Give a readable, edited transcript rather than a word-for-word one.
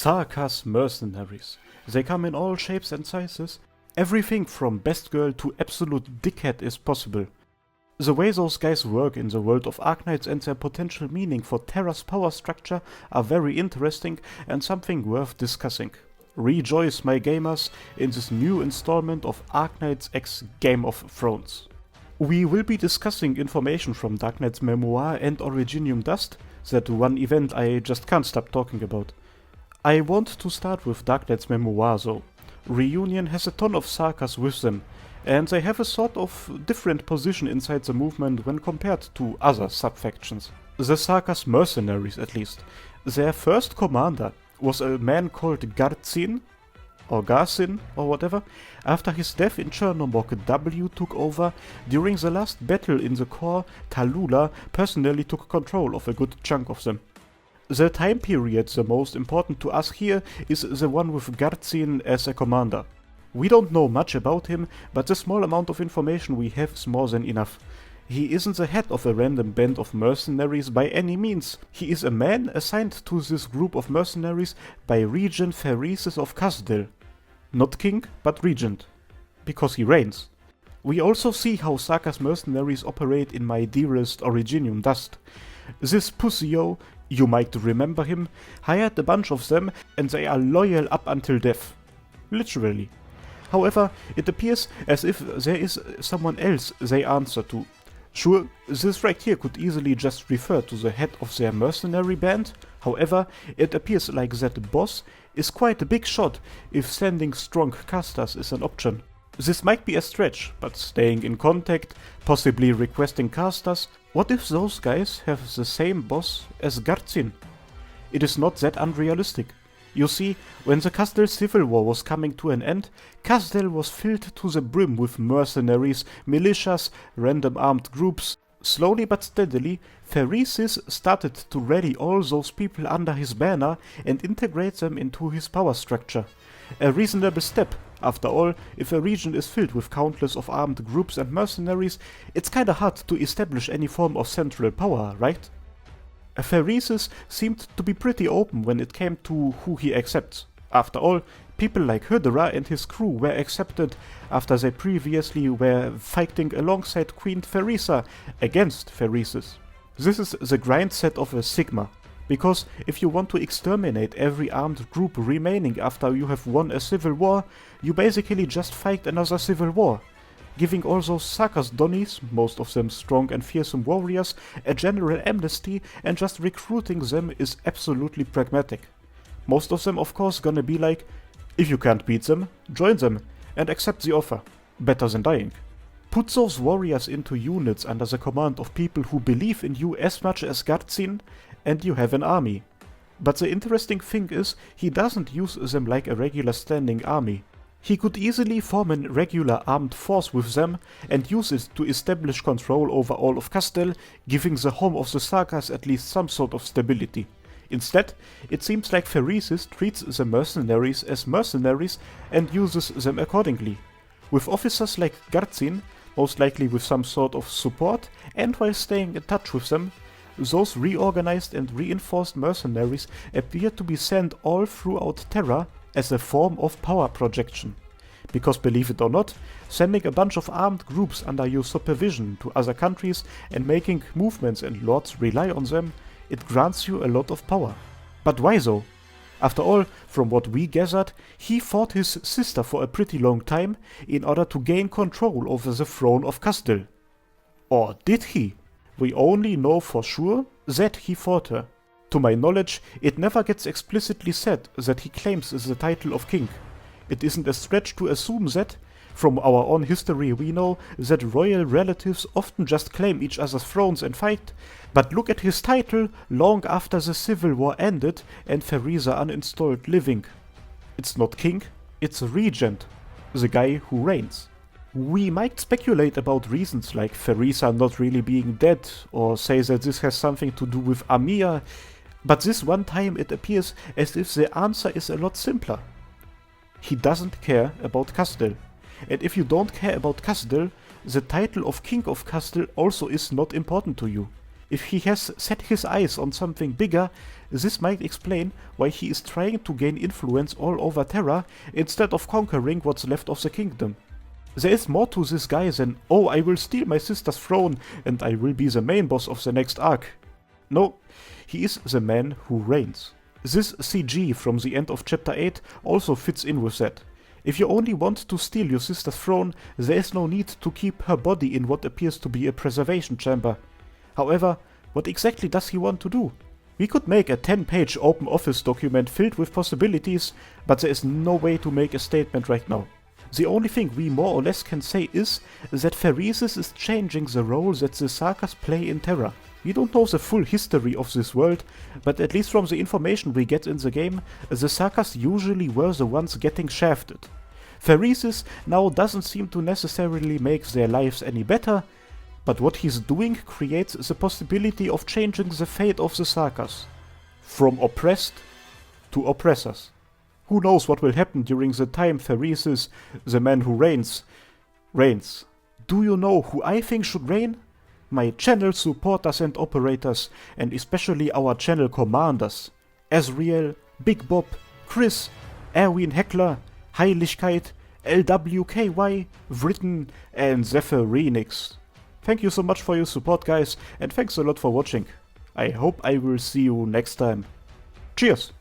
Sarkaz mercenaries. They come in all shapes and sizes. Everything from best girl to absolute dickhead is possible. The way those guys work in the world of Arknights and their potential meaning for Terra's power structure are very interesting and something worth discussing. Rejoice, my gamers, in this new installment of Arknights.exe Game of Thrones. We will be discussing information from Dark Knight's Memoir and Originium Dust, that one event I just can't stop talking about. I want to start with Dark Knight's Memoir though. Reunion has a ton of Sarkaz with them, and they have a sort of different position inside the movement when compared to other subfactions. The Sarkaz Mercenaries at least. Their first commander was a man called Garcin, or Garcin, or whatever. After his death in Chernomork, W took over. During the last battle in the core, Tallulah personally took control of a good chunk of them. The time period the most important to us here is the one with Garcin as a commander. We don't know much about him, but the small amount of information we have is more than enough. He isn't the head of a random band of mercenaries by any means. He is a man assigned to this group of mercenaries by Regent Theresis of Khazad. Not king, but regent. Because he reigns. We also see how Sarkaz mercenaries operate in my dearest Originium Dust. This pussyo, you might remember him, hired a bunch of them and they are loyal up until death. Literally. However, it appears as if there is someone else they answer to. Sure, this right here could easily just refer to the head of their mercenary band. However, it appears like that boss is quite a big shot if sending strong casters is an option. This might be a stretch, but staying in contact, possibly requesting casters, what if those guys have the same boss as Garcin? It is not that unrealistic. You see, when the Khazad civil war was coming to an end, Khazad was filled to the brim with mercenaries, militias, random armed groups. Slowly but steadily, Theresis started to rally all those people under his banner and integrate them into his power structure. A reasonable step. After all, if a region is filled with countless of armed groups and mercenaries, it's kinda hard to establish any form of central power, right? Theresis seemed to be pretty open when it came to who he accepts. After all, people like Hydra and his crew were accepted after they previously were fighting alongside Queen Theresa against Theresis. This is the grind set of a Sigma. Because if you want to exterminate every armed group remaining after you have won a civil war, you basically just fight another civil war. Giving all those Sarkaz Donnies, most of them strong and fearsome warriors, a general amnesty and just recruiting them is absolutely pragmatic. Most of them of course gonna be like, if you can't beat them, join them and accept the offer. Better than dying. Put those warriors into units under the command of people who believe in you as much as Garcin, and you have an army. But the interesting thing is, he doesn't use them like a regular standing army. He could easily form a regular armed force with them and use it to establish control over all of Khazad, giving the home of the Sarkaz at least some sort of stability. Instead, it seems like Theresis treats the mercenaries as mercenaries and uses them accordingly. With officers like Garcin, most likely with some sort of support, and while staying in touch with them, those reorganized and reinforced mercenaries appear to be sent all throughout Terra as a form of power projection. Because believe it or not, sending a bunch of armed groups under your supervision to other countries and making movements and lords rely on them, it grants you a lot of power. But why though? After all, from what we gathered, he fought his sister for a pretty long time in order to gain control over the throne of Khazad. Or did he? We only know for sure that he fought her. To my knowledge, it never gets explicitly said that he claims the title of king. It isn't a stretch to assume that, from our own history we know that royal relatives often just claim each other's thrones and fight, but look at his title long after the civil war ended and Theresa uninstalled living. It's not king, it's regent, the guy who reigns. We might speculate about reasons like Theresa not really being dead, or say that this has something to do with Amir, but this one time it appears as if the answer is a lot simpler. He doesn't care about Khazad, and if you don't care about Khazad, the title of King of Khazad also is not important to you. If he has set his eyes on something bigger, this might explain why he is trying to gain influence all over Terra instead of conquering what's left of the kingdom. There is more to this guy than, oh, I will steal my sister's throne and I will be the main boss of the next arc. No, he is the man who reigns. This CG from the end of chapter 8 also fits in with that. If you only want to steal your sister's throne, there is no need to keep her body in what appears to be a preservation chamber. However, what exactly does he want to do? We could make a 10-page open office document filled with possibilities, but there is no way to make a statement right now. The only thing we more or less can say is that Theresis is changing the role that the Sarkaz play in Terra. We don't know the full history of this world, but at least from the information we get in the game, the Sarkaz usually were the ones getting shafted. Theresis now doesn't seem to necessarily make their lives any better, but what he's doing creates the possibility of changing the fate of the Sarkaz. From oppressed to oppressors. Who knows what will happen during the time Theresis, the man who reigns. Do you know who I think should reign? My channel supporters and operators, and especially our channel commanders. Azriel, Big Bob, Chris, Erwin Heckler, Heiligkeit, LWKY, Vritten, and Zephyreenix. Thank you so much for your support, guys, and thanks a lot for watching. I hope I will see you next time. Cheers!